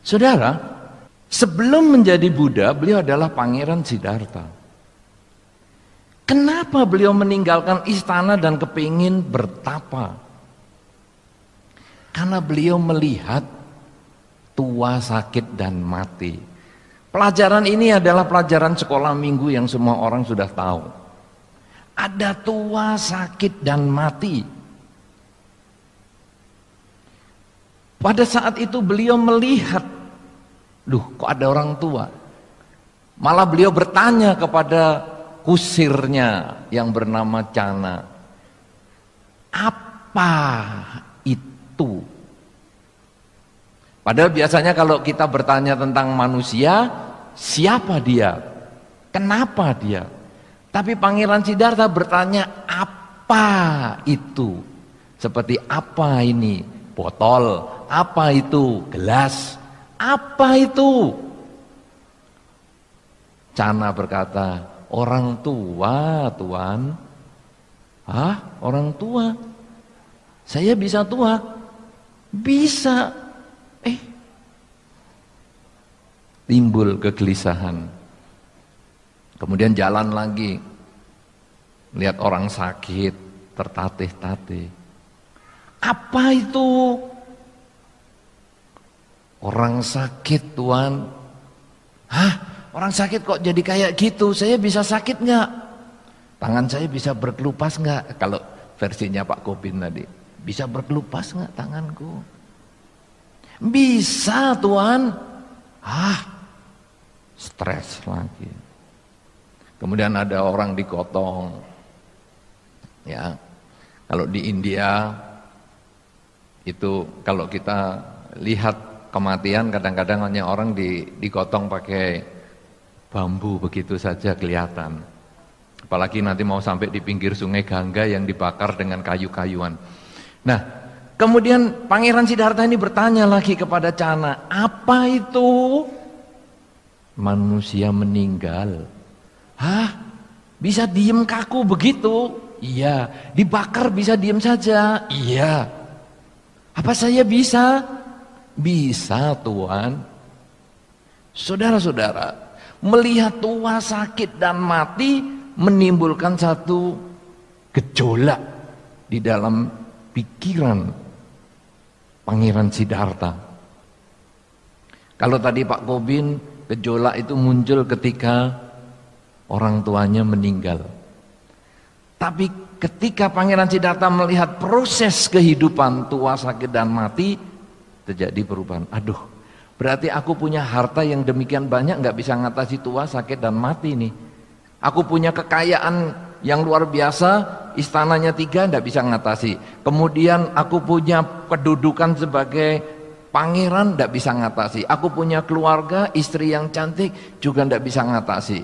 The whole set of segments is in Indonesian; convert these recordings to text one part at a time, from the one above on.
Saudara, sebelum menjadi Buddha, beliau adalah Pangeran Siddhartha. Kenapa beliau meninggalkan istana dan kepingin bertapa? Karena beliau melihat tua, sakit, dan mati. Pelajaran ini adalah pelajaran sekolah minggu yang semua orang sudah tahu. Ada tua, sakit, dan mati. Pada saat itu beliau melihat, kok ada orang tua? Malah beliau bertanya kepada kusirnya yang bernama Cana, apa itu? Padahal biasanya kalau kita bertanya tentang manusia, siapa dia? Kenapa dia? Tapi Pangeran Siddhartha bertanya, apa itu? Seperti apa ini? Botol. Apa itu? Gelas. Apa itu? Cana berkata, orang tua, Tuan. Hah? Orang tua? Saya bisa tua? Bisa. Timbul kegelisahan. Kemudian jalan lagi. Lihat orang sakit, tertatih-tatih. Apa itu? Orang sakit, Tuan. Hah? Orang sakit kok jadi kayak gitu? Saya bisa sakit nggak? Tangan saya bisa berkelupas nggak? Kalau versinya Pak Kopin tadi, bisa berkelupas nggak tanganku? Bisa, Tuan. Stres lagi. Kemudian ada orang digotong. Ya, kalau di India itu kalau kita lihat kematian kadang-kadang hanya orang digotong pakai bambu begitu saja kelihatan. Apalagi nanti mau sampai di pinggir sungai Gangga yang dibakar dengan kayu-kayuan. Nah, kemudian Pangeran Siddhartha ini bertanya lagi kepada Cana, apa itu? Manusia meninggal. Hah? Bisa diem kaku begitu? Iya. Dibakar bisa diem saja? Iya. Apa saya bisa? Bisa, Tuan. Saudara-saudara, melihat tua, sakit, dan mati menimbulkan satu gejolak di dalam pikiran Pangeran Siddhartha. Kalau tadi Pak Kobin, gejolak itu muncul ketika orang tuanya meninggal. Tapi ketika Pangeran Siddhartha melihat proses kehidupan tua, sakit, dan mati, terjadi perubahan. Aduh, berarti aku punya harta yang demikian banyak nggak bisa ngatasi tua, sakit, dan mati nih. Aku punya kekayaan yang luar biasa, istananya 3 nggak bisa ngatasi. Kemudian aku punya kedudukan sebagai pangeran, nggak bisa ngatasi. Aku punya keluarga, istri yang cantik juga nggak bisa ngatasi.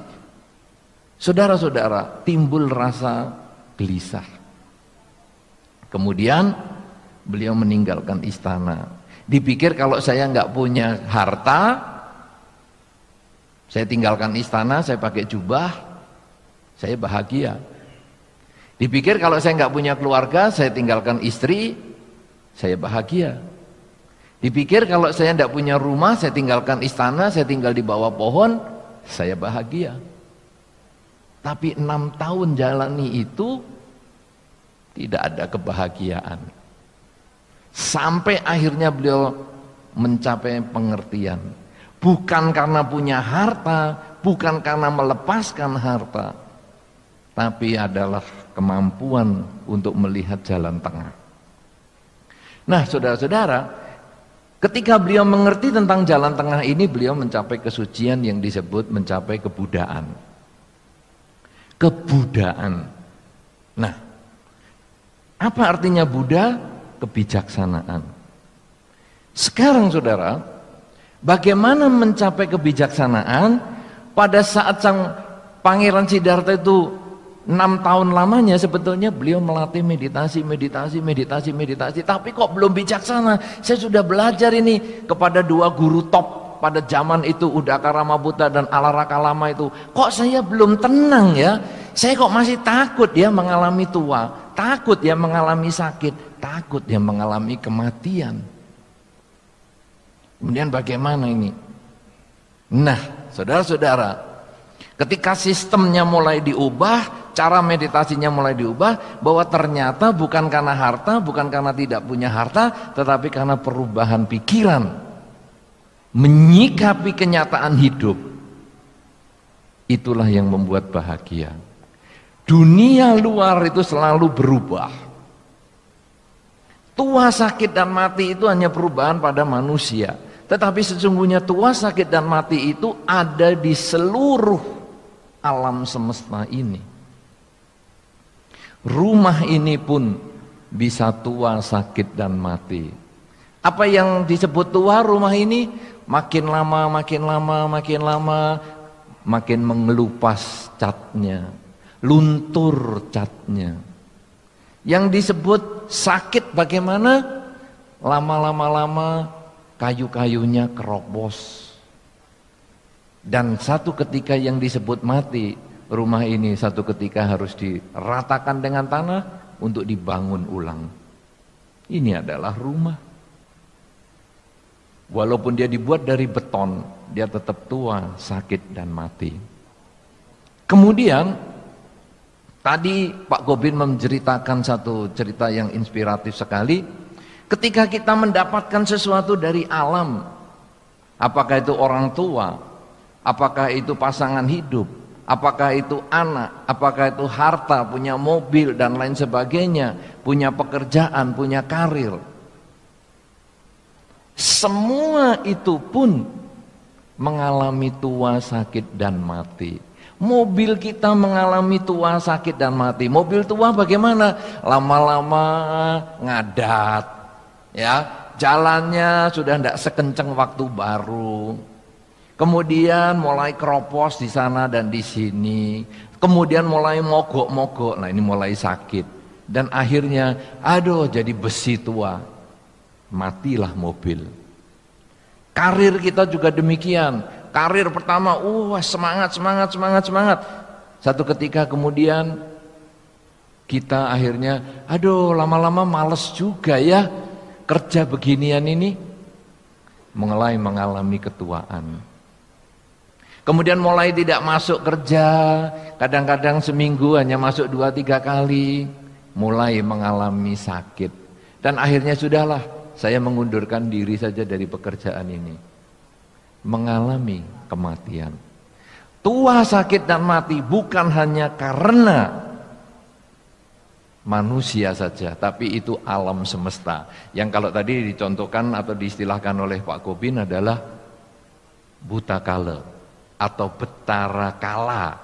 Saudara-saudara, timbul rasa gelisah. Kemudian beliau meninggalkan istana. Dipikir kalau saya nggak punya harta, saya tinggalkan istana, saya pakai jubah, saya bahagia. Dipikir kalau saya nggak punya keluarga, saya tinggalkan istri, saya bahagia. Dipikir kalau saya nggak punya rumah, saya tinggalkan istana, saya tinggal di bawah pohon, saya bahagia. Tapi 6 tahun jalani itu tidak ada kebahagiaan. Sampai akhirnya beliau mencapai pengertian. Bukan karena punya harta, bukan karena melepaskan harta, tapi adalah kemampuan untuk melihat jalan tengah. Nah, saudara-saudara, ketika beliau mengerti tentang jalan tengah ini, beliau mencapai kesucian yang disebut mencapai kebudaan. Kebudaan. Nah, apa artinya Buddha? Kebijaksanaan. Sekarang saudara, bagaimana mencapai kebijaksanaan? Pada saat sang Pangeran Siddhartha itu 6 tahun lamanya sebetulnya beliau melatih meditasi, tapi kok belum bijaksana. Saya sudah belajar ini kepada 2 guru top pada zaman itu, Udaka Ramabuddha dan Alaraka Lama itu. Kok saya belum tenang ya? Saya kok masih takut ya mengalami tua, takut ya mengalami sakit, takut ya mengalami kematian. Kemudian bagaimana ini? Nah, saudara-saudara, ketika sistemnya mulai diubah, cara meditasinya mulai diubah, bahwa ternyata bukan karena harta, bukan karena tidak punya harta, tetapi karena perubahan pikiran, menyikapi kenyataan hidup. Itulah yang membuat bahagia. Dunia luar itu selalu berubah. Tua, sakit, dan mati itu hanya perubahan pada manusia. Tetapi sesungguhnya tua, sakit, dan mati itu ada di seluruh alam semesta ini. Rumah ini pun bisa tua, sakit, dan mati. Apa yang disebut tua rumah ini? Makin lama, makin lama, makin lama, makin mengelupas catnya, luntur catnya. Yang disebut sakit bagaimana? Lama-lama kayu-kayunya keropos. Dan satu ketika yang disebut mati, rumah ini satu ketika harus diratakan dengan tanah untuk dibangun ulang. Ini adalah rumah. Walaupun dia dibuat dari beton, dia tetap tua, sakit, dan mati. Kemudian tadi Pak Gobin menceritakan satu cerita yang inspiratif sekali. Ketika kita mendapatkan sesuatu dari alam, apakah itu orang tua, apakah itu pasangan hidup, apakah itu anak, apakah itu harta, punya mobil dan lain sebagainya, punya pekerjaan, punya karir, semua itu pun mengalami tua, sakit, dan mati. Mobil kita mengalami tua, sakit, dan mati. Mobil tua bagaimana? Lama-lama ngadat, ya, jalannya sudah tidak sekencang waktu baru. Kemudian mulai keropos di sana dan di sini. Kemudian mulai mogok-mogok. Nah, ini mulai sakit. Dan akhirnya, aduh, jadi besi tua. Matilah mobil. Karir kita juga demikian. Karir pertama, semangat. Satu ketika kemudian kita akhirnya, aduh, lama-lama males juga ya. Kerja beginian ini, mulai mengalami ketuaan. Kemudian mulai tidak masuk kerja, kadang-kadang seminggu hanya masuk 2-3 kali, mulai mengalami sakit. Dan akhirnya sudahlah, saya mengundurkan diri saja dari pekerjaan ini. Mengalami kematian. Tua, sakit, dan mati bukan hanya karena manusia saja, tapi itu alam semesta. Yang kalau tadi dicontohkan atau diistilahkan oleh Pak Gobin adalah buta kala atau betara kala,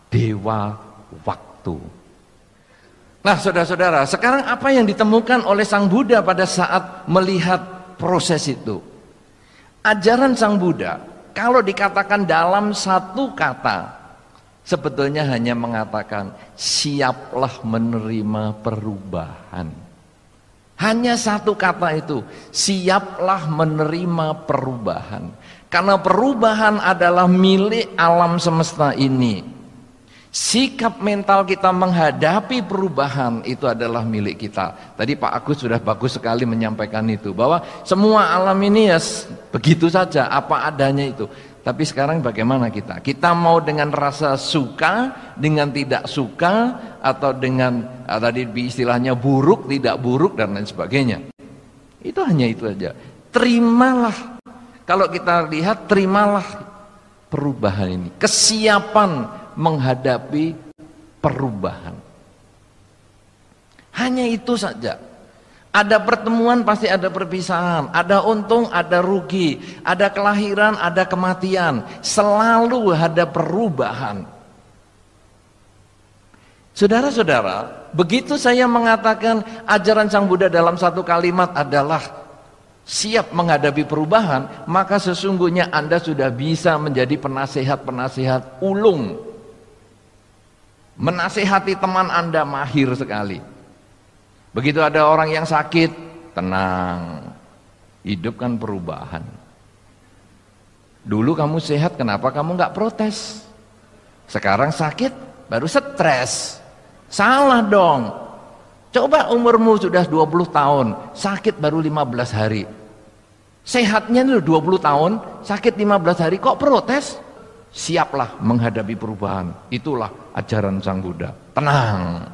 dewa waktu. Nah, saudara-saudara, sekarang apa yang ditemukan oleh Sang Buddha pada saat melihat proses itu? Ajaran Sang Buddha, kalau dikatakan dalam satu kata, sebetulnya hanya mengatakan siaplah menerima perubahan. Hanya satu kata itu, siaplah menerima perubahan. Karena perubahan adalah milik alam semesta ini. Sikap mental kita menghadapi perubahan itu adalah milik kita. Tadi Pak Agus sudah bagus sekali menyampaikan itu, bahwa semua alam ini ya begitu saja, apa adanya itu. Tapi sekarang bagaimana kita? Kita mau dengan rasa suka, dengan tidak suka, atau dengan tadi istilahnya buruk, tidak buruk, dan lain sebagainya. Itu hanya itu aja. Terimalah. Kalau kita lihat, terimalah perubahan ini. Kesiapan menghadapi perubahan. Hanya itu saja. Ada pertemuan pasti ada perpisahan, ada untung, ada rugi, ada kelahiran, ada kematian, selalu ada perubahan. Saudara-saudara, begitu saya mengatakan ajaran Sang Buddha dalam satu kalimat adalah siap menghadapi perubahan, maka sesungguhnya Anda sudah bisa menjadi penasehat-penasehat ulung. Menasehati teman Anda mahir sekali. Begitu ada orang yang sakit, tenang. Hidup kan perubahan. Dulu kamu sehat, kenapa kamu nggak protes? Sekarang sakit, baru stres. Salah dong. Coba umurmu sudah 20 tahun, sakit baru 15 hari. Sehatnya itu 20 tahun, sakit 15 hari, kok protes? Siaplah menghadapi perubahan. Itulah ajaran Sang Buddha. Tenang.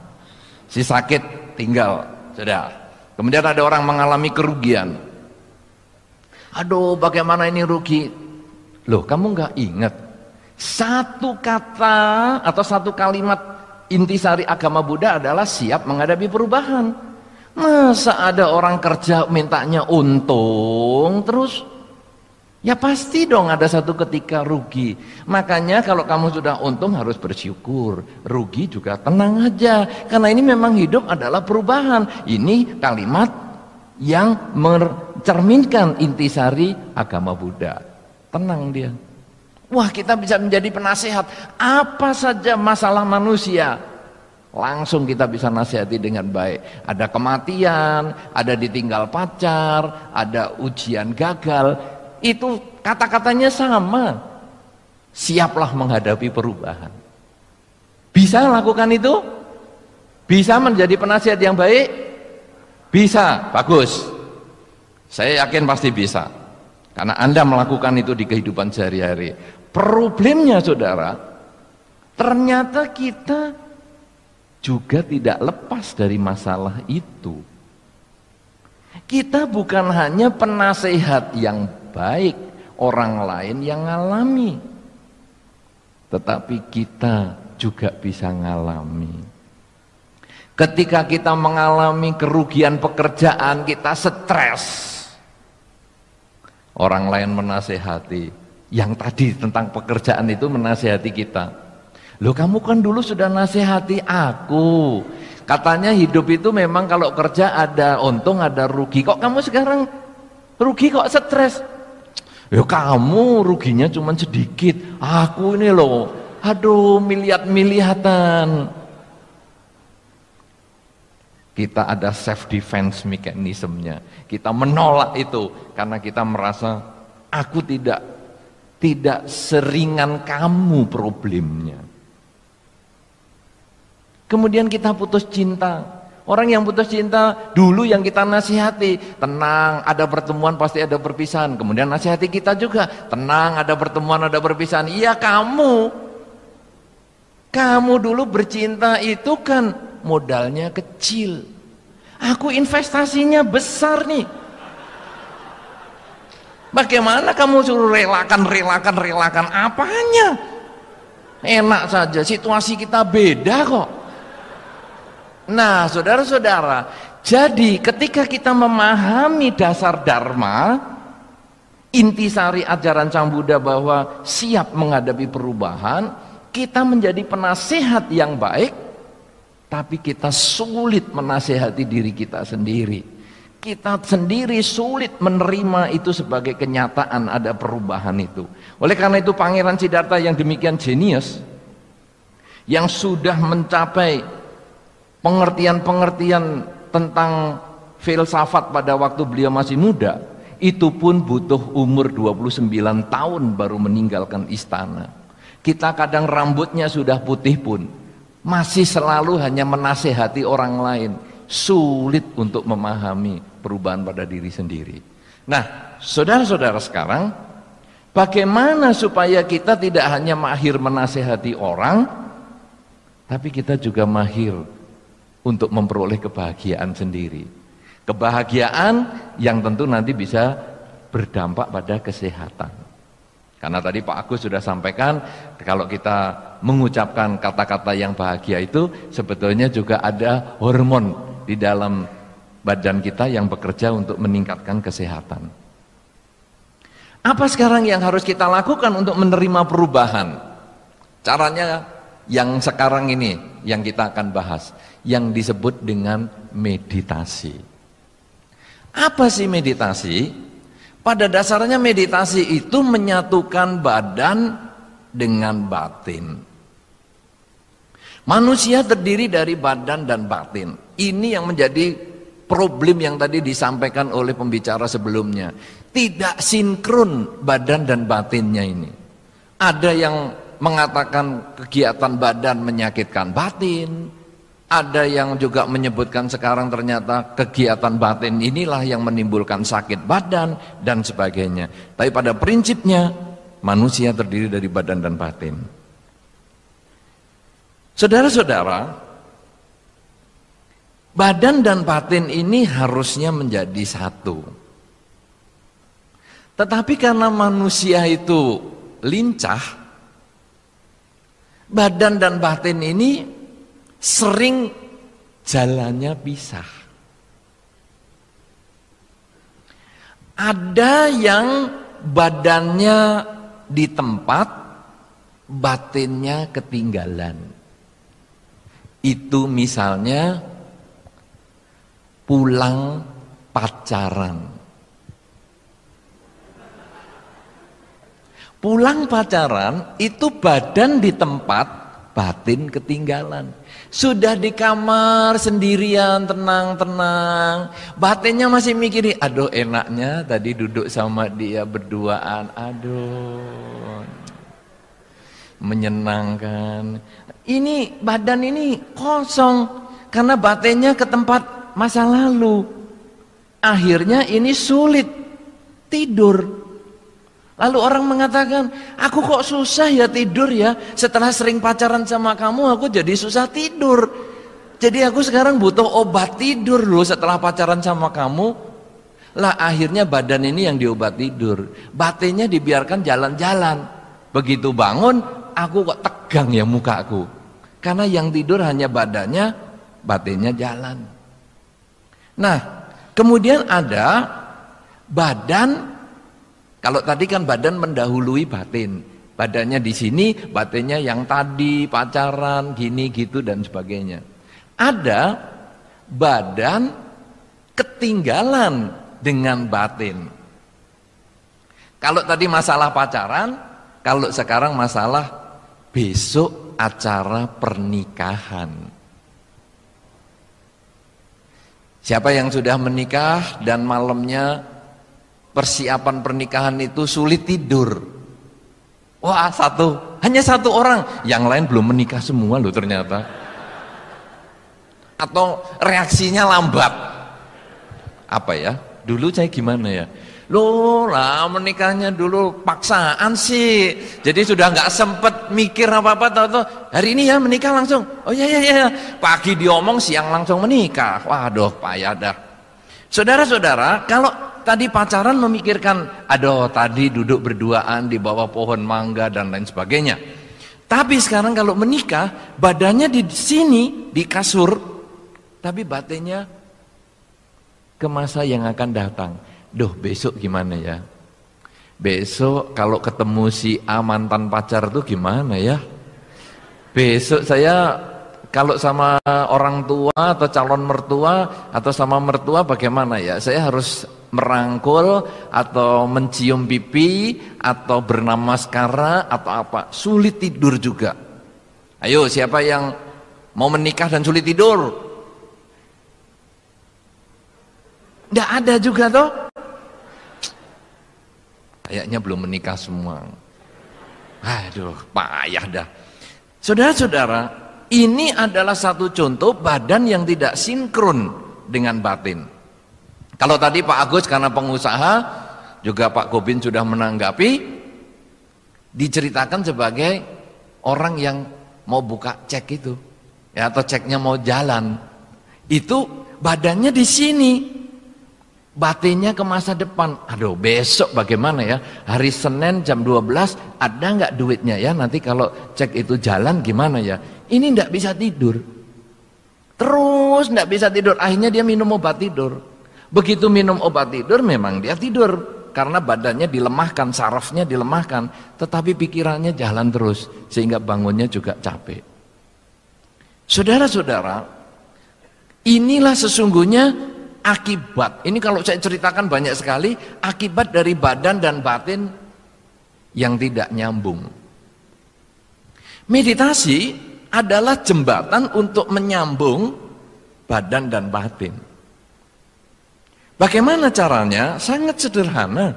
Si sakit tinggal, sudah. Kemudian ada orang mengalami kerugian. Aduh, bagaimana ini rugi? Loh, kamu nggak ingat? Satu kata atau satu kalimat intisari agama Buddha adalah siap menghadapi perubahan. Masa ada orang kerja mintanya untung terus? Ya pasti dong ada satu ketika rugi. Makanya kalau kamu sudah untung harus bersyukur, rugi juga tenang aja. Karena ini memang hidup adalah perubahan. Ini kalimat yang mencerminkan intisari agama Buddha. Tenang dia. Wah, kita bisa menjadi penasehat. Apa saja masalah manusia, langsung kita bisa nasihati dengan baik. Ada kematian, ada ditinggal pacar, ada ujian gagal. Itu kata-katanya sama. Siaplah menghadapi perubahan. Bisa lakukan itu? Bisa menjadi penasihat yang baik? Bisa, bagus. Saya yakin pasti bisa. Karena Anda melakukan itu di kehidupan sehari-hari. Problemnya saudara, ternyata kita juga tidak lepas dari masalah itu. Kita bukan hanya penasehat yang baik, orang lain yang ngalami, tetapi kita juga bisa ngalami. Ketika kita mengalami kerugian pekerjaan, kita stres. Orang lain menasehati. Yang tadi tentang pekerjaan itu menasehati kita. Loh, kamu kan dulu sudah nasihati aku. Katanya hidup itu memang kalau kerja ada untung ada rugi. Kok kamu sekarang rugi kok stres? Ya kamu ruginya cuma sedikit. Aku ini loh, aduh miliat-miliatan. Kita ada self defense mekanismenya. Kita menolak itu karena kita merasa aku tidak seringan kamu problemnya. Kemudian kita putus cinta. Orang yang putus cinta dulu yang kita nasihati, tenang, ada pertemuan pasti ada perpisahan. Kemudian nasihati kita juga, tenang, ada pertemuan ada perpisahan. Iya kamu dulu bercinta itu kan modalnya kecil. Aku investasinya besar nih. Bagaimana kamu suruh relakan apanya? Enak saja, situasi kita beda kok. Nah, saudara-saudara, jadi ketika kita memahami dasar dharma, intisari ajaran Sang Buddha bahwa siap menghadapi perubahan, kita menjadi penasehat yang baik, tapi kita sulit menasehati diri kita sendiri. Kita sendiri sulit menerima itu sebagai kenyataan ada perubahan itu. Oleh karena itu Pangeran Siddhartha yang demikian jenius, yang sudah mencapai pengertian-pengertian tentang filsafat pada waktu beliau masih muda, itu pun butuh umur 29 tahun baru meninggalkan istana. Kita kadang rambutnya sudah putih pun masih selalu hanya menasehati orang lain, sulit untuk memahami perubahan pada diri sendiri. Nah, saudara-saudara sekarang, bagaimana supaya kita tidak hanya mahir menasehati orang, tapi kita juga mahir untuk memperoleh kebahagiaan sendiri. Kebahagiaan yang tentu nanti bisa berdampak pada kesehatan. Karena tadi Pak Agus sudah sampaikan, kalau kita mengucapkan kata-kata yang bahagia itu sebetulnya juga ada hormon di dalam badan kita yang bekerja untuk meningkatkan kesehatan. Apa sekarang yang harus kita lakukan untuk menerima perubahan? Caranya yang sekarang ini yang kita akan bahas, yang disebut dengan meditasi. Apa sih meditasi? Pada dasarnya meditasi itu menyatukan badan dengan batin. Manusia terdiri dari badan dan batin. Ini yang menjadi problem yang tadi disampaikan oleh pembicara sebelumnya. Tidak sinkron badan dan batinnya ini. Ada yang mengatakan kegiatan badan menyakitkan batin, Ada yang juga menyebutkan sekarang ternyata kegiatan batin inilah yang menimbulkan sakit badan dan sebagainya. Tapi pada prinsipnya manusia terdiri dari badan dan batin. Saudara-saudara, badan dan batin ini harusnya menjadi satu. Tetapi karena manusia itu lincah, badan dan batin ini sering jalannya pisah. Ada yang badannya di tempat, batinnya ketinggalan. Itu misalnya pulang pacaran. Pulang pacaran itu badan di tempat, batin ketinggalan. Sudah di kamar sendirian tenang-tenang, batinnya masih mikirin, aduh enaknya tadi duduk sama dia berduaan, aduh menyenangkan. Ini badan ini kosong karena batinnya ke tempat masa lalu. Akhirnya ini sulit tidur. Lalu orang mengatakan, aku kok susah ya tidur ya, setelah sering pacaran sama kamu aku jadi susah tidur. Jadi aku sekarang butuh obat tidur loh setelah pacaran sama kamu. Lah akhirnya badan ini yang diobat tidur, batinnya dibiarkan jalan-jalan. Begitu bangun, aku kok tegang ya mukaku. Karena yang tidur hanya badannya, batinnya jalan. Nah, kemudian ada badan. Kalau tadi kan badan mendahului batin, badannya di sini, batinnya yang tadi pacaran, gini gitu dan sebagainya. Ada badan ketinggalan dengan batin. Kalau tadi masalah pacaran, kalau sekarang masalah besok acara pernikahan. Siapa yang sudah menikah dan malamnya persiapan pernikahan itu sulit tidur? Wah, hanya satu orang, yang lain belum menikah semua loh ternyata. Atau reaksinya lambat. Apa ya? Dulu saya gimana ya? Loh lah menikahnya dulu paksaan sih. Jadi sudah nggak sempet mikir apa-apa, tahu-tahu hari ini ya menikah langsung. Oh iya. Pagi diomong, siang langsung menikah. Waduh, payah dah. Saudara-saudara, kalau tadi pacaran memikirkan, aduh tadi duduk berduaan di bawah pohon mangga dan lain sebagainya. Tapi sekarang kalau menikah, badannya di sini, di kasur, tapi batinnya ke masa yang akan datang. Duh, besok gimana ya? Besok kalau ketemu si A mantan pacar tuh gimana ya? Besok saya kalau sama orang tua atau calon mertua atau sama mertua bagaimana ya? Saya harus merangkul atau mencium pipi atau bernamaskara atau apa? Sulit tidur juga. Ayo, siapa yang mau menikah dan sulit tidur? Nggak ada juga toh? Kayaknya belum menikah semua. Aduh, payah dah. Saudara-saudara, ini adalah satu contoh badan yang tidak sinkron dengan batin. Kalau tadi Pak Agus karena pengusaha, juga Pak Gobin sudah menanggapi, diceritakan sebagai orang yang mau buka cek itu, ya, atau ceknya mau jalan. Itu badannya di sini, batinnya ke masa depan. Aduh, besok bagaimana ya? Hari Senin jam 12 ada nggak duitnya ya? Nanti kalau cek itu jalan gimana ya? Ini nggak bisa tidur. Terus nggak bisa tidur. Akhirnya dia minum obat tidur. Begitu minum obat tidur memang dia tidur karena badannya dilemahkan, sarafnya dilemahkan, tetapi pikirannya jalan terus sehingga bangunnya juga capek. Saudara-saudara, inilah sesungguhnya akibat. Ini kalau saya ceritakan banyak sekali akibat dari badan dan batin yang tidak nyambung. Meditasi adalah jembatan untuk menyambung badan dan batin. Bagaimana caranya? Sangat sederhana.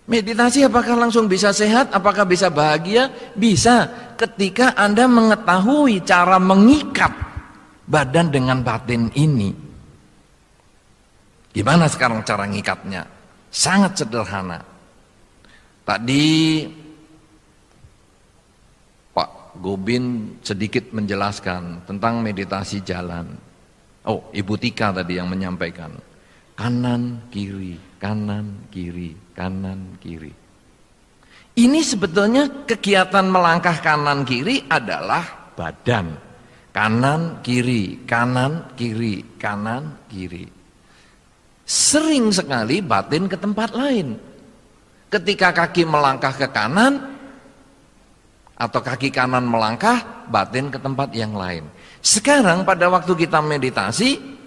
Meditasi apakah langsung bisa sehat? Apakah bisa bahagia? Bisa, ketika Anda mengetahui cara mengikat badan dengan batin ini. Gimana sekarang cara ngikatnya? Sangat sederhana. Tadi Pak Gobin sedikit menjelaskan tentang meditasi jalan. Oh, Ibu Tika tadi yang menyampaikan. Kanan, kiri, kanan, kiri, kanan, kiri. Ini sebetulnya kegiatan melangkah kanan kiri adalah badan. Kanan, kiri, kanan, kiri, kanan, kiri. Sering sekali batin ke tempat lain. Ketika kaki melangkah ke kanan, atau kaki kanan melangkah, batin ke tempat yang lain. Sekarang pada waktu kita meditasi,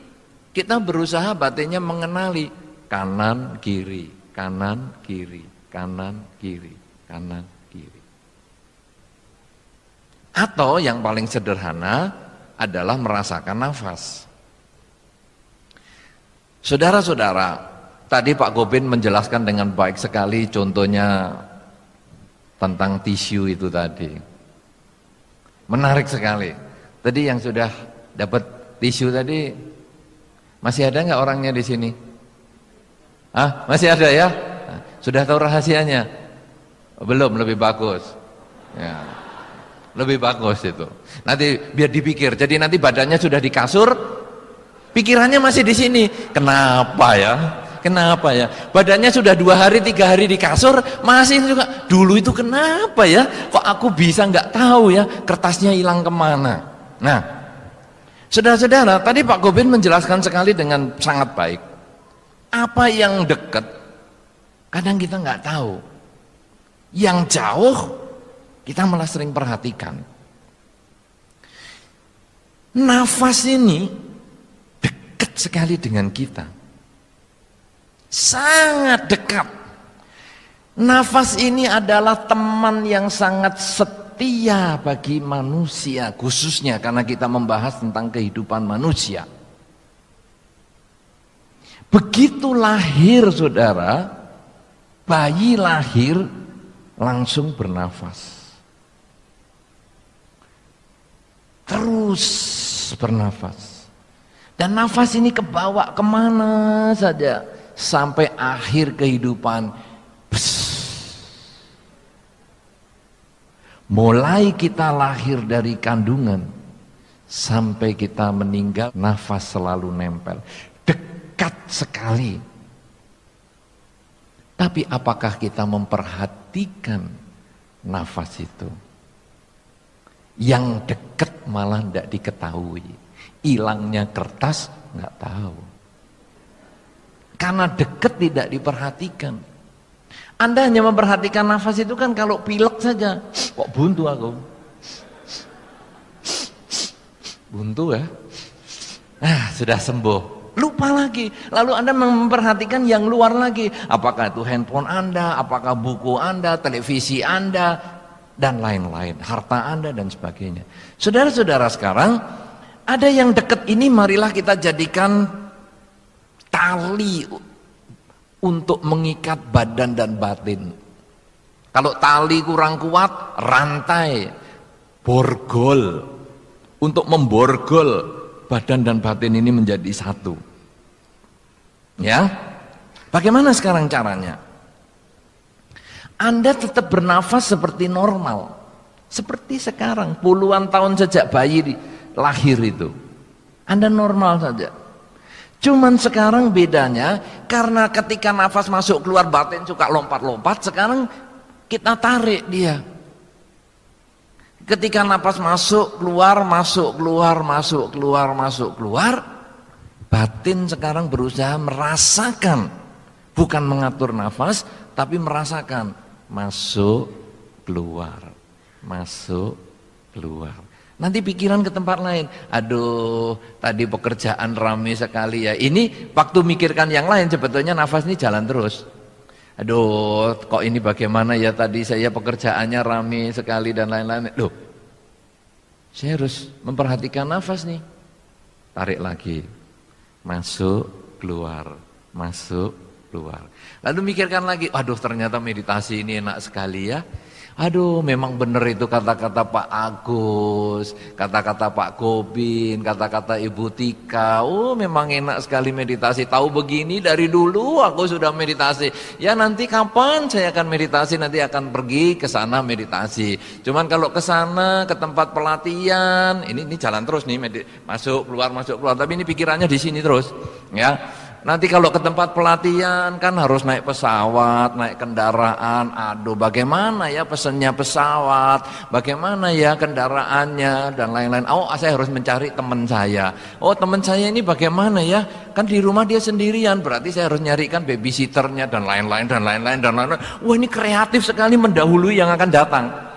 kita berusaha batinnya mengenali kanan, kiri, kanan, kiri, kanan, kiri, kanan, kiri. Atau yang paling sederhana adalah merasakan nafas. Saudara-saudara, tadi Pak Gobin menjelaskan dengan baik sekali contohnya tentang tisu itu tadi. Menarik sekali. Tadi yang sudah dapat tisu tadi, masih ada nggak orangnya di sini? Ah, masih ada ya? Sudah tahu rahasianya? Belum, lebih bagus. Ya, lebih bagus itu. Nanti biar dipikir. Jadi nanti badannya sudah di kasur, pikirannya masih di sini. Kenapa ya? Kenapa ya? Badannya sudah 2 hari, 3 hari di kasur, masih juga. Dulu itu kenapa ya? Kok aku bisa nggak tahu ya? Kertasnya hilang kemana? Nah. Saudara-saudara, tadi Pak Gobin menjelaskan sekali dengan sangat baik. Apa yang dekat, kadang kita nggak tahu. Yang jauh, kita malah sering perhatikan. Nafas ini dekat sekali dengan kita. Sangat dekat. Nafas ini adalah teman yang sangat setia bagi manusia, khususnya karena kita membahas tentang kehidupan manusia. Begitu lahir saudara, bayi lahir langsung bernafas. Terus bernafas. Dan nafas ini kebawa kemana saja sampai akhir kehidupan. Mulai kita lahir dari kandungan sampai kita meninggal, nafas selalu nempel. Dekat sekali. Tapi apakah kita memperhatikan nafas itu? Yang dekat malah tidak diketahui. Hilangnya kertas nggak tahu. Karena dekat tidak diperhatikan. Anda hanya memperhatikan nafas itu kan kalau pilek saja. Kok buntu aku? Buntu ya? Sudah sembuh. Lupa lagi. Lalu Anda memperhatikan yang luar lagi. Apakah itu handphone Anda, apakah buku Anda, televisi Anda, dan lain-lain. Harta Anda dan sebagainya. Saudara-saudara sekarang, ada yang dekat ini marilah kita jadikan tali untuk mengikat badan dan batin. Kalau tali kurang kuat, rantai, borgol, untuk memborgol badan dan batin ini menjadi satu. Ya, bagaimana sekarang caranya? Anda tetap bernafas seperti normal, seperti sekarang, puluhan tahun sejak bayi lahir itu. Anda normal saja. Cuman sekarang bedanya, karena ketika nafas masuk keluar batin suka lompat-lompat, sekarang kita tarik dia. Ketika nafas masuk, keluar, masuk, keluar, masuk, keluar, masuk, keluar, batin sekarang berusaha merasakan, bukan mengatur nafas, tapi merasakan masuk, keluar, masuk, keluar. Nanti pikiran ke tempat lain. Aduh, tadi pekerjaan ramai sekali ya. Ini waktu mikirkan yang lain, sebetulnya nafas ini jalan terus. Aduh, kok ini bagaimana ya, tadi saya pekerjaannya ramai sekali dan lain-lain. Loh, saya harus memperhatikan nafas nih. Tarik lagi. Masuk, keluar. Masuk, keluar. Lalu mikirkan lagi, aduh ternyata meditasi ini enak sekali ya. Aduh memang benar itu kata-kata Pak Agus, kata-kata Pak Gobin, kata-kata Ibu Tika. Oh memang enak sekali meditasi. Tahu begini dari dulu aku sudah meditasi. Ya nanti kapan saya akan meditasi, nanti akan pergi ke sana meditasi. Cuman kalau ke sana ke tempat pelatihan, ini jalan terus nih, masuk keluar. Tapi ini pikirannya di sini terus, ya. Nanti kalau ke tempat pelatihan kan harus naik pesawat, naik kendaraan. Aduh bagaimana ya pesennya pesawat, bagaimana ya kendaraannya dan lain-lain. Oh saya harus mencari teman saya. Oh teman saya ini bagaimana ya, kan di rumah dia sendirian, berarti saya harus nyarikan babysitternya dan lain-lain. Wah ini kreatif sekali mendahului yang akan datang.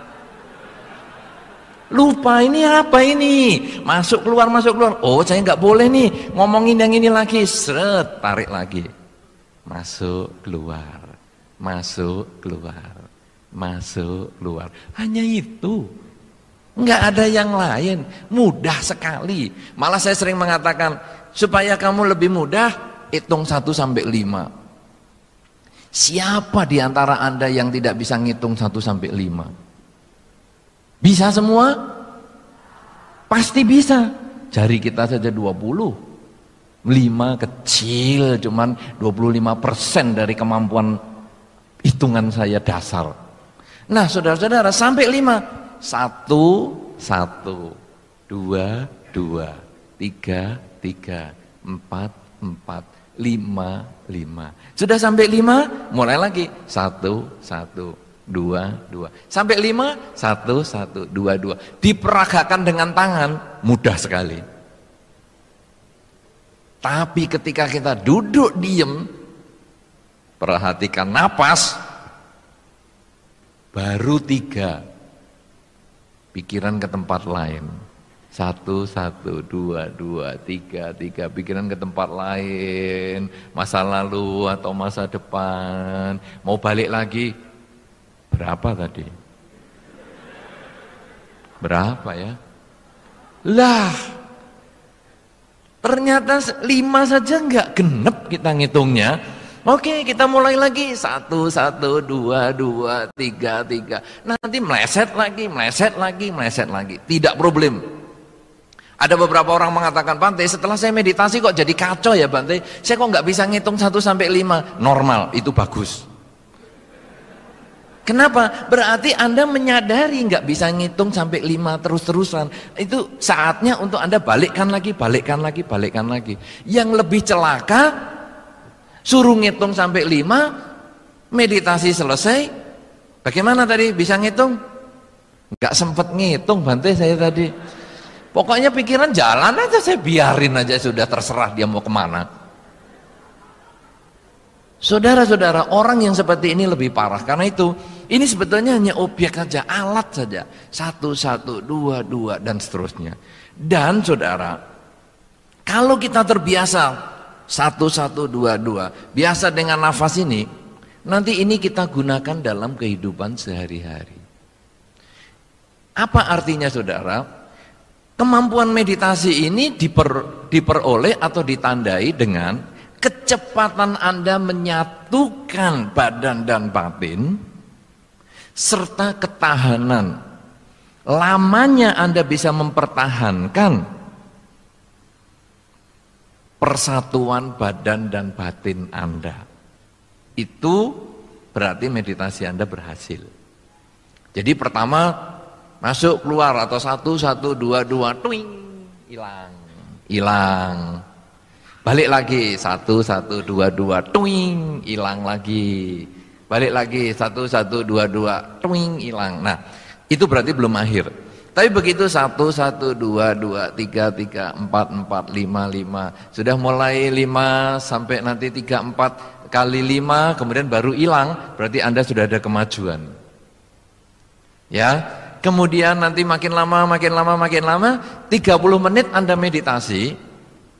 Lupa ini apa ini, masuk keluar. Oh saya nggak boleh nih ngomongin yang ini lagi, seret tarik lagi, masuk keluar. Hanya itu, nggak ada yang lain, mudah sekali. Malah saya sering mengatakan supaya kamu lebih mudah, hitung 1 sampai 5. Siapa di antara Anda yang tidak bisa ngitung 1 sampai 5? Bisa semua? Pasti bisa. Jari kita saja 20. 5 kecil, cuman 25% dari kemampuan hitungan saya dasar. Nah saudara-saudara sampai 5. 1, 1, 2, 2, 3, 3, 4, 4, 5, 5. Sudah sampai 5, mulai lagi. 1, 1. 2, 2 sampai 5, 1, 1, 2, 2. Diperagakan dengan tangan mudah sekali. Tapi ketika kita duduk diem, perhatikan napas, baru 3, pikiran ke tempat lain. 1, 1, 2, 2, 3, 3, pikiran ke tempat lain, masa lalu atau masa depan. Mau balik lagi, berapa tadi? Berapa ya? Lah, ternyata 5 saja nggak genep kita ngitungnya. Oke, kita mulai lagi. 1, 1, 2, 2, 3, 3. Nanti meleset lagi. Tidak problem. Ada beberapa orang mengatakan, Bante, setelah saya meditasi kok jadi kacau ya Bante. Saya kok nggak bisa ngitung 1 sampai 5. Normal, itu bagus. Kenapa? Berarti Anda menyadari nggak bisa ngitung sampai 5 terus-terusan. Itu saatnya untuk Anda balikkan lagi. Yang lebih celaka, suruh ngitung sampai 5, meditasi selesai. Bagaimana tadi? Bisa ngitung? Nggak sempet ngitung Bante saya tadi. Pokoknya pikiran jalan aja, saya biarin aja, sudah terserah dia mau kemana. Saudara-saudara, orang yang seperti ini lebih parah. Karena itu, ini sebetulnya hanya objek saja, alat saja. 1, 1, 2, 2, dan seterusnya. Dan saudara, kalau kita terbiasa 1, 1, 2, 2, biasa dengan nafas ini, nanti ini kita gunakan dalam kehidupan sehari-hari. Apa artinya saudara? Kemampuan meditasi ini diperoleh atau ditandai dengan kecepatan Anda menyatukan badan dan batin, serta ketahanan. Lamanya Anda bisa mempertahankan persatuan badan dan batin Anda. Itu berarti meditasi Anda berhasil. Jadi pertama, masuk keluar atau 1, 1, 2, 2, twing, hilang. Balik lagi 1, 1, 2, 2, twing, hilang lagi. Balik lagi 1, 1, 2, 2, twing, hilang. Nah, itu berarti belum akhir. Tapi begitu 1, 1, 2, 2, 3, 3, 4, 4, 5, 5. Sudah mulai 5 sampai nanti 3, 4 kali 5, kemudian baru hilang, berarti Anda sudah ada kemajuan. Ya, kemudian nanti makin lama, 30 menit Anda meditasi.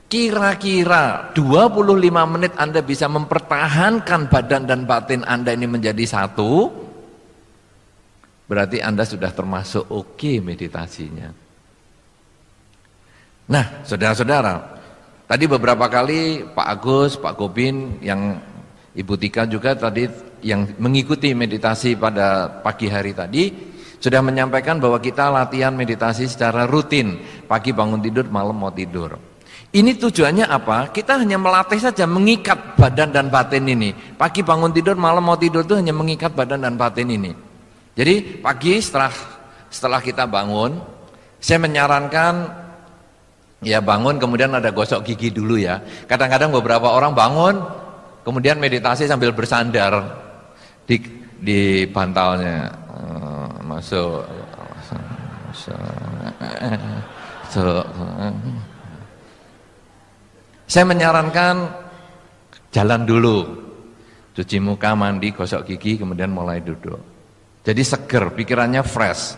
Kira-kira 25 menit Anda bisa mempertahankan badan dan batin Anda ini menjadi satu, berarti Anda sudah termasuk oke meditasinya. Nah, saudara-saudara, tadi beberapa kali Pak Agus, Pak Gobin yang Ibu Tika juga tadi yang mengikuti meditasi pada pagi hari tadi sudah menyampaikan bahwa kita latihan meditasi secara rutin, pagi bangun tidur, malam mau tidur. Ini tujuannya apa? Kita hanya melatih saja, mengikat badan dan batin ini. Pagi bangun tidur, malam mau tidur itu hanya mengikat badan dan batin ini. Jadi pagi setelah kita bangun, saya menyarankan ya bangun kemudian ada gosok gigi dulu ya. Kadang-kadang beberapa orang bangun kemudian meditasi sambil bersandar di bantalnya. Masuk. Saya menyarankan jalan dulu, cuci muka, mandi, gosok gigi, kemudian mulai duduk. Jadi seger, pikirannya fresh.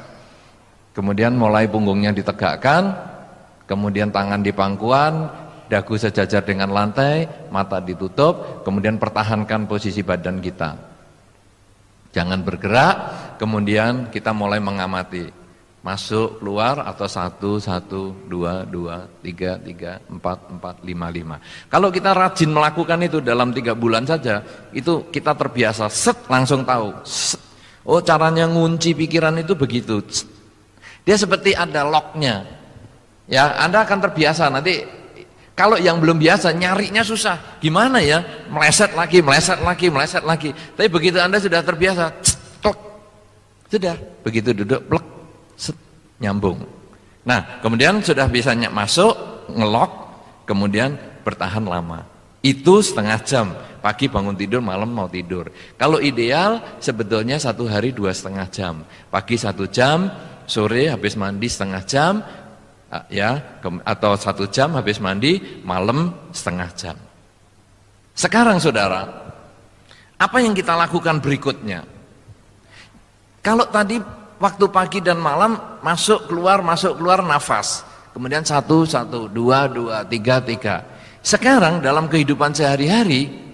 Kemudian mulai punggungnya ditegakkan, kemudian tangan di pangkuan, dagu sejajar dengan lantai, mata ditutup, kemudian pertahankan posisi badan kita. Jangan bergerak, kemudian kita mulai mengamati. Masuk, keluar, atau 1, 1, 2, 2, 3, 3, 4, 4, 5, 5. Kalau kita rajin melakukan itu dalam 3 bulan saja, itu kita terbiasa, langsung tahu. Oh, caranya ngunci pikiran itu begitu. Dia seperti ada locknya. Ya, Anda akan terbiasa nanti. Kalau yang belum biasa, nyarinya susah. Gimana ya? Meleset lagi, meleset lagi, meleset lagi. Tapi begitu Anda sudah terbiasa, klek, sudah. Begitu duduk, plek, nyambung. Nah, kemudian sudah bisa masuk, ngelok, kemudian bertahan lama. Itu setengah jam. Pagi bangun tidur, malam mau tidur. Kalau ideal, sebetulnya 1 hari 2,5 jam. Pagi 1 jam, sore habis mandi setengah jam, ya, atau 1 jam habis mandi, malam setengah jam. Sekarang saudara, apa yang kita lakukan berikutnya? Kalau tadi waktu pagi dan malam masuk keluar nafas, kemudian 1, 1, 2, 2, 3, 3. Sekarang dalam kehidupan sehari-hari,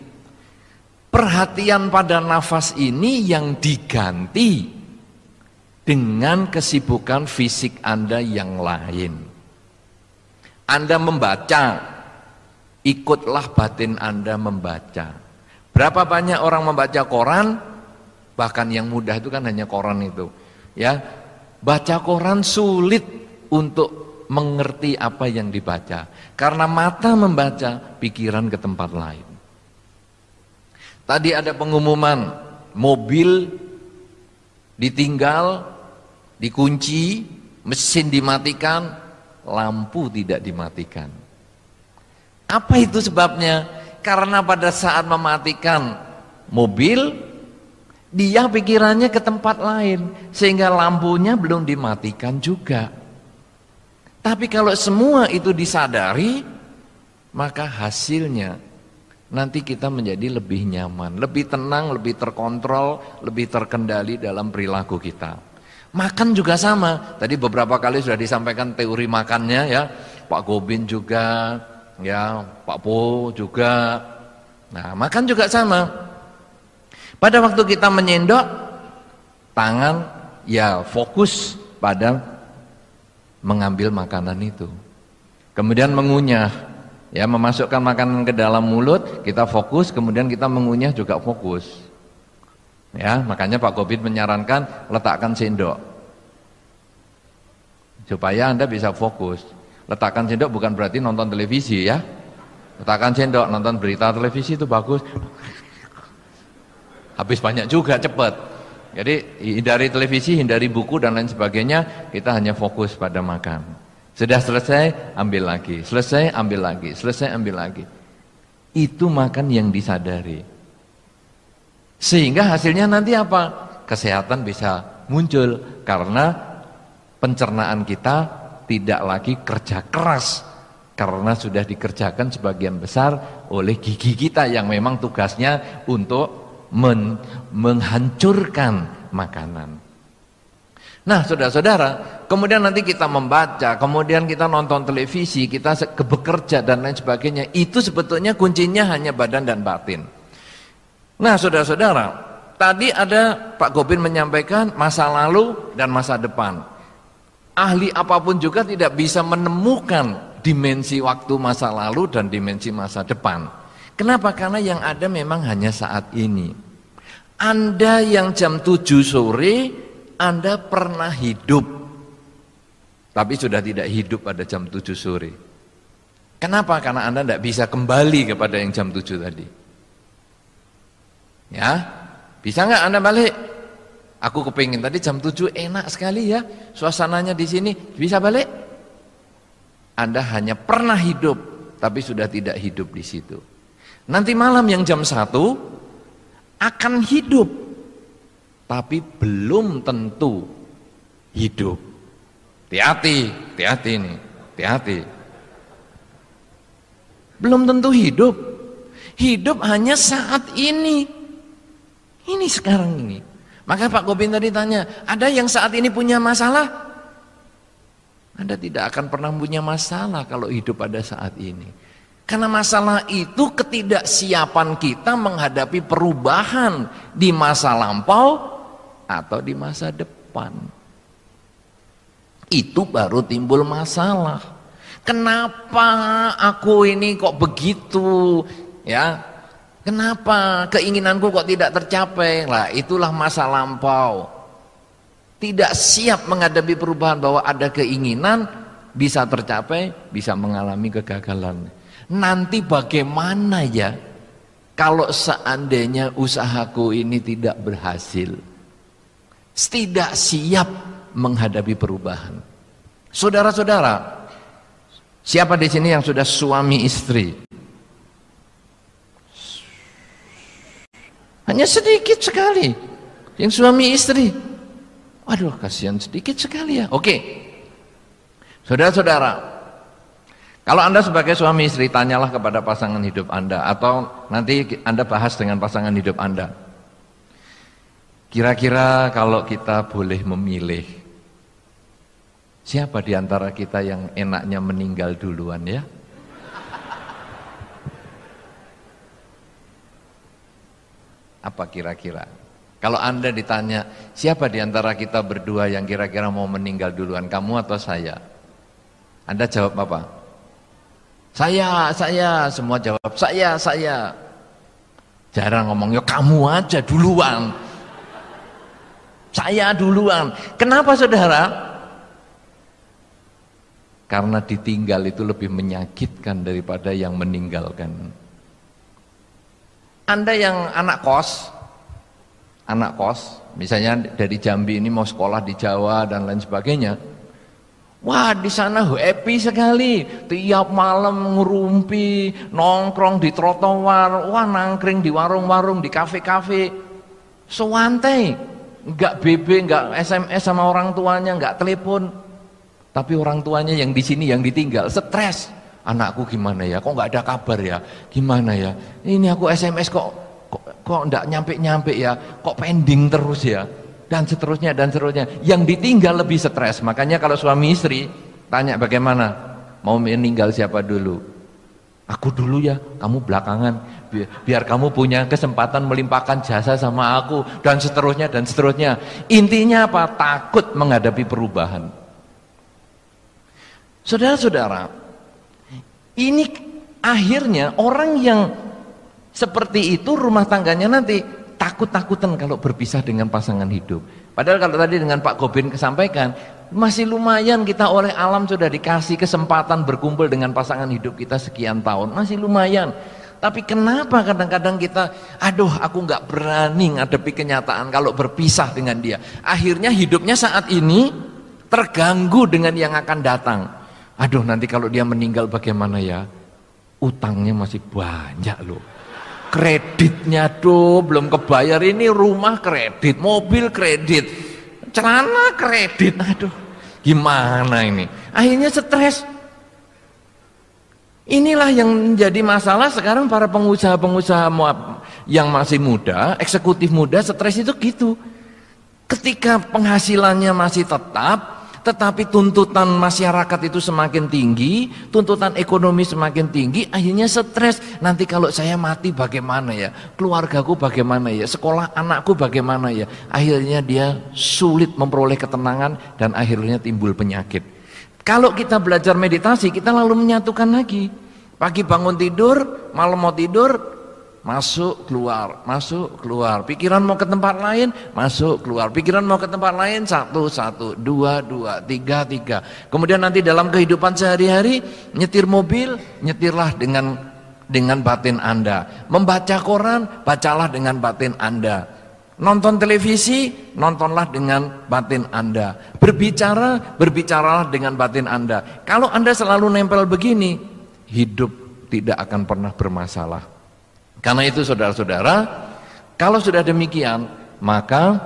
perhatian pada nafas ini yang diganti dengan kesibukan fisik Anda yang lain. Anda membaca, ikutlah batin Anda membaca. Berapa banyak orang membaca koran, bahkan yang mudah itu kan hanya koran itu. Ya, baca koran sulit untuk mengerti apa yang dibaca. Karena mata membaca, pikiran ke tempat lain. Tadi ada pengumuman, mobil ditinggal, dikunci, mesin dimatikan, lampu tidak dimatikan. Apa itu sebabnya? Karena pada saat mematikan mobil, dia pikirannya ke tempat lain, sehingga lampunya belum dimatikan juga. Tapi kalau semua itu disadari, maka hasilnya nanti kita menjadi lebih nyaman, lebih tenang, lebih terkontrol, lebih terkendali dalam perilaku kita. Makan juga sama. Tadi beberapa kali sudah disampaikan teori makannya ya. Pak Gobin juga, ya, Pak Po juga. Nah, makan juga sama. Pada waktu kita menyendok, tangan ya fokus pada mengambil makanan itu. Kemudian mengunyah, ya, memasukkan makanan ke dalam mulut, kita fokus, kemudian kita mengunyah juga fokus. Ya, makanya Pak Gobin menyarankan letakkan sendok supaya Anda bisa fokus. Letakkan sendok bukan berarti nonton televisi ya. Letakkan sendok, nonton berita televisi itu bagus. Habis banyak juga, cepat. Jadi hindari televisi, hindari buku dan lain sebagainya, kita hanya fokus pada makan. Sudah selesai, ambil lagi. Selesai, ambil lagi. Selesai, ambil lagi. Itu makan yang disadari. Sehingga hasilnya nanti apa? Kesehatan bisa muncul karena pencernaan kita tidak lagi kerja keras, karena sudah dikerjakan sebagian besar oleh gigi kita yang memang tugasnya untuk menghancurkan makanan. Nah, saudara-saudara, kemudian nanti kita membaca, kemudian kita nonton televisi, kita bekerja dan lain sebagainya. Itu sebetulnya kuncinya hanya badan dan batin. Nah, saudara-saudara, tadi ada Pak Gobin menyampaikan masa lalu dan masa depan. Ahli apapun juga tidak bisa menemukan dimensi waktu masa lalu dan dimensi masa depan. Kenapa? Karena yang ada memang hanya saat ini. Anda yang jam 7 sore, Anda pernah hidup, tapi sudah tidak hidup pada jam 7 sore. Kenapa? Karena Anda tidak bisa kembali kepada yang jam 7 tadi. Ya, bisa nggak Anda balik? Aku kepingin tadi jam 7 enak sekali ya, suasananya di sini, bisa balik? Anda hanya pernah hidup, tapi sudah tidak hidup di situ. Nanti malam yang jam 1 akan hidup, tapi belum tentu hidup. Hati-hati, hati-hati nih, hati-hati. Belum tentu hidup. Hidup hanya saat ini. Ini sekarang ini. Maka Pak Gobin tadi tanya, ada yang saat ini punya masalah? Anda tidak akan pernah punya masalah kalau hidup pada saat ini. Karena masalah itu ketidaksiapan kita menghadapi perubahan di masa lampau atau di masa depan. Itu baru timbul masalah. Kenapa aku ini kok begitu? Ya, kenapa keinginanku kok tidak tercapai? Lah, itulah masa lampau. Tidak siap menghadapi perubahan, bahwa ada keinginan bisa tercapai, bisa mengalami kegagalan. Nanti bagaimana ya kalau seandainya usahaku ini tidak berhasil? Tidak siap menghadapi perubahan. Saudara-saudara, siapa di sini yang sudah suami istri? Hanya sedikit sekali yang suami istri. Waduh, kasihan, sedikit sekali ya. Oke, saudara-saudara, kalau Anda sebagai suami istri, tanyalah kepada pasangan hidup Anda, atau nanti Anda bahas dengan pasangan hidup Anda. Kira-kira kalau kita boleh memilih, siapa di antara kita yang enaknya meninggal duluan ya? Apa kira-kira? Kalau Anda ditanya, siapa di antara kita berdua yang kira-kira mau meninggal duluan, kamu atau saya? Anda jawab apa? Saya, semua jawab, saya. Jarang ngomong, ya kamu aja duluan. Saya duluan. Kenapa saudara? Karena ditinggal itu lebih menyakitkan daripada yang meninggalkan. Anda yang anak kos, misalnya dari Jambi ini mau sekolah di Jawa dan lain sebagainya. Wah, di sana happy sekali, tiap malam ngerumpi, nongkrong di trotoar, wah nangkring di warung-warung, di kafe-kafe, sewantai, nggak BB, nggak SMS sama orang tuanya, nggak telepon, tapi orang tuanya yang di sini yang ditinggal, stres. Anakku gimana ya, kok nggak ada kabar ya, gimana ya, ini aku SMS kok nggak nyampe ya, kok pending terus ya. Dan seterusnya. Yang ditinggal lebih stres. Makanya kalau suami istri tanya bagaimana, mau meninggal siapa dulu? Aku dulu ya, kamu belakangan, biar kamu punya kesempatan melimpahkan jasa sama aku, dan seterusnya. Intinya apa? Takut menghadapi perubahan. Saudara-saudara, ini akhirnya orang yang seperti itu rumah tangganya nanti takut-takutan kalau berpisah dengan pasangan hidup. Padahal kalau tadi dengan Pak Gobin kesampaikan, masih lumayan kita oleh alam sudah dikasih kesempatan berkumpul dengan pasangan hidup kita sekian tahun, masih lumayan. Tapi kenapa kadang-kadang kita, aduh aku nggak berani ngadepi kenyataan kalau berpisah dengan dia. Akhirnya hidupnya saat ini terganggu dengan yang akan datang. Aduh, nanti kalau dia meninggal bagaimana ya? Utangnya masih banyak loh. Kreditnya tuh belum kebayar, ini rumah kredit, mobil kredit, celana kredit, aduh gimana ini? Akhirnya stres. Inilah yang menjadi masalah sekarang para pengusaha-pengusaha yang masih muda, eksekutif muda, stres itu gitu. Ketika penghasilannya masih tetap, tetapi tuntutan masyarakat itu semakin tinggi, tuntutan ekonomi semakin tinggi, akhirnya stres. Nanti kalau saya mati bagaimana ya? Keluargaku bagaimana ya? Sekolah anakku bagaimana ya? Akhirnya dia sulit memperoleh ketenangan dan akhirnya timbul penyakit. Kalau kita belajar meditasi, kita lalu menyatukan lagi. Pagi bangun tidur, malam mau tidur, masuk keluar. Pikiran mau ke tempat lain, masuk keluar. Pikiran mau ke tempat lain, satu, dua, tiga. Kemudian nanti dalam kehidupan sehari-hari, nyetir mobil, nyetirlah dengan batin Anda. Membaca koran, bacalah dengan batin Anda. Nonton televisi, nontonlah dengan batin Anda. Berbicara, berbicaralah dengan batin Anda. Kalau Anda selalu nempel begini, hidup tidak akan pernah bermasalah. Karena itu saudara-saudara, kalau sudah demikian, maka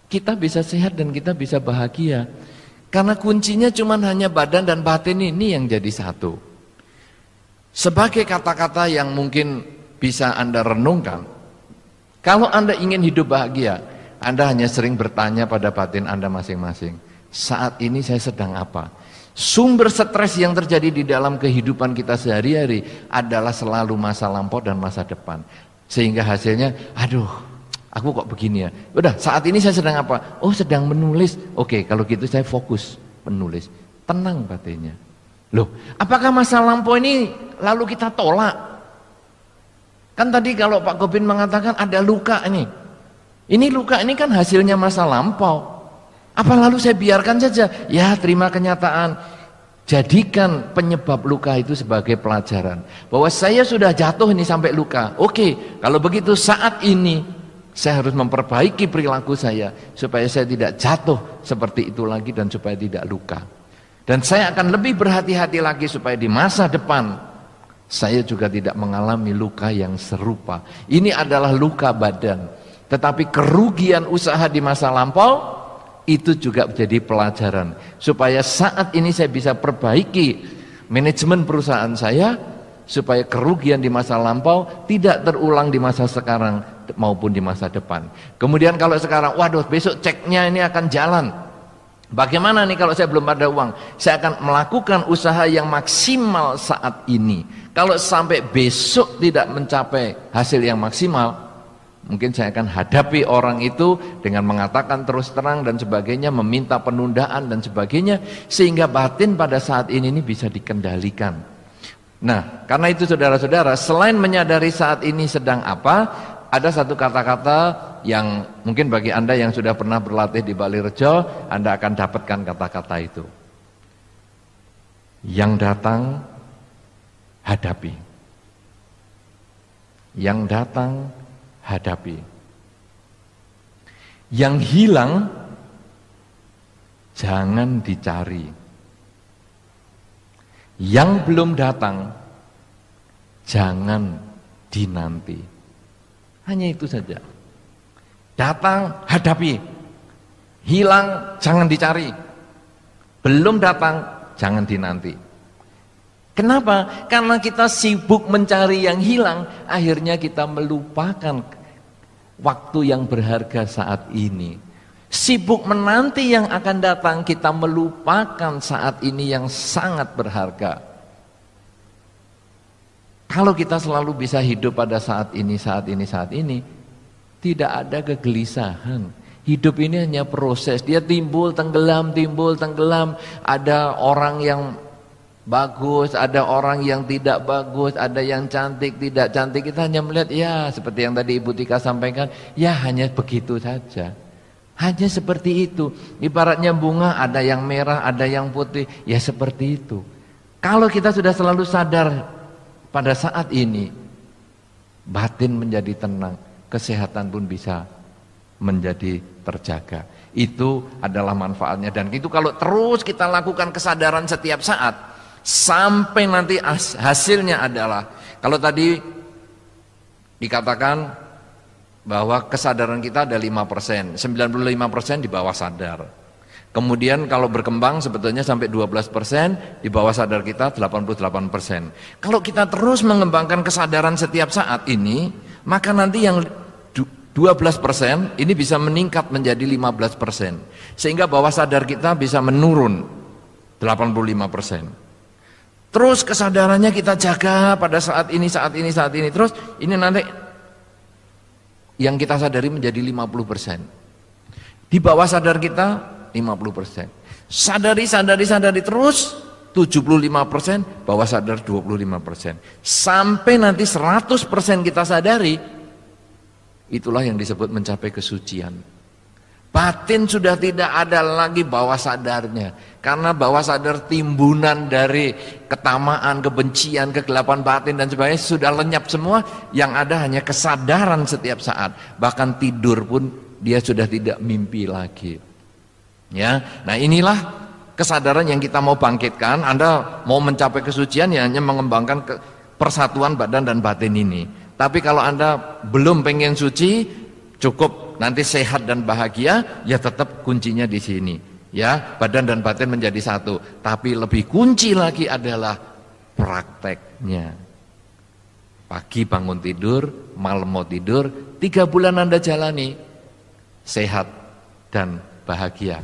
kita bisa sehat dan kita bisa bahagia. Karena kuncinya cuma hanya badan dan batin ini yang jadi satu. Sebagai kata-kata yang mungkin bisa Anda renungkan, kalau Anda ingin hidup bahagia, Anda hanya sering bertanya pada batin Anda masing-masing, saat ini saya sedang apa? Sumber stres yang terjadi di dalam kehidupan kita sehari-hari adalah selalu masa lampau dan masa depan. Sehingga hasilnya, aduh, aku kok begini ya. Udah, saat ini saya sedang apa? Oh, sedang menulis. Oke, kalau gitu saya fokus menulis. Tenang batinnya. Loh, apakah masa lampau ini lalu kita tolak? Kan tadi kalau Pak Gobin mengatakan ada luka ini. Ini luka ini kan hasilnya masa lampau. Apa lalu saya biarkan saja? Ya, terima kenyataan. Jadikan penyebab luka itu sebagai pelajaran. Bahwa saya sudah jatuh ini sampai luka. Oke, kalau begitu saat ini saya harus memperbaiki perilaku saya supaya saya tidak jatuh seperti itu lagi dan supaya tidak luka. Dan saya akan lebih berhati-hati lagi supaya di masa depan saya juga tidak mengalami luka yang serupa. Ini adalah luka badan. Tetapi kerugian usaha di masa lampau itu juga menjadi pelajaran supaya saat ini saya bisa perbaiki manajemen perusahaan saya supaya kerugian di masa lampau tidak terulang di masa sekarang maupun di masa depan. Kemudian kalau sekarang, waduh besok ceknya ini akan jalan, bagaimana nih kalau saya belum ada uang? Saya akan melakukan usaha yang maksimal saat ini. Kalau sampai besok tidak mencapai hasil yang maksimal, mungkin saya akan hadapi orang itu dengan mengatakan terus terang dan sebagainya, meminta penundaan dan sebagainya, sehingga batin pada saat ini bisa dikendalikan. Nah, karena itu saudara-saudara, selain menyadari saat ini sedang apa, ada satu kata-kata yang mungkin bagi Anda yang sudah pernah berlatih di Bali Rejo, Anda akan dapatkan kata-kata itu. Yang datang, hadapi. Yang datang, hadapi. Yang hilang jangan dicari. Yang belum datang jangan dinanti. Hanya itu saja. Datang, hadapi. Hilang, jangan dicari. Belum datang, jangan dinanti. Kenapa? Karena kita sibuk mencari yang hilang, akhirnya kita melupakan waktu yang berharga saat ini. Sibuk menanti yang akan datang, kita melupakan saat ini yang sangat berharga. Kalau kita selalu bisa hidup pada saat ini, tidak ada kegelisahan. Hidup ini hanya proses, dia timbul, tenggelam. Ada orang yang bagus, ada orang yang tidak bagus, ada yang cantik, tidak cantik. Kita hanya melihat, ya seperti yang tadi Ibu Tika sampaikan, ya hanya begitu saja. Hanya seperti itu. Ibaratnya bunga, ada yang merah, ada yang putih, ya seperti itu. Kalau kita sudah selalu sadar pada saat ini, batin menjadi tenang, kesehatan pun bisa menjadi terjaga. Itu adalah manfaatnya. Dan itu kalau terus kita lakukan kesadaran setiap saat, sampai nanti hasilnya adalah, kalau tadi dikatakan bahwa kesadaran kita ada 5%, 95% di bawah sadar. Kemudian kalau berkembang sebetulnya sampai 12%, di bawah sadar kita 88%. Kalau kita terus mengembangkan kesadaran setiap saat ini, maka nanti yang 12% ini bisa meningkat menjadi 15%. Sehingga bawah sadar kita bisa menurun 85%. Terus kesadarannya kita jaga pada saat ini. Terus ini nanti yang kita sadari menjadi 50%. Di bawah sadar kita 50%. Sadari terus 75%, bawah sadar 25%. Sampai nanti 100% kita sadari, itulah yang disebut mencapai kesucian. Batin sudah tidak ada lagi bawah sadarnya. Karena bawah sadar timbunan dari ketamaan, kebencian, kegelapan batin dan sebagainya sudah lenyap semua. Yang ada hanya kesadaran setiap saat. Bahkan tidur pun dia sudah tidak mimpi lagi. Ya, nah inilah kesadaran yang kita mau bangkitkan. Anda mau mencapai kesucian ya hanya mengembangkan persatuan badan dan batin ini. Tapi kalau Anda belum pengen suci, cukup nanti sehat dan bahagia, ya tetap kuncinya di sini. Ya, badan dan batin menjadi satu. Tapi lebih kunci lagi adalah prakteknya. Pagi bangun tidur, malam mau tidur, 3 bulan Anda jalani, sehat dan bahagia.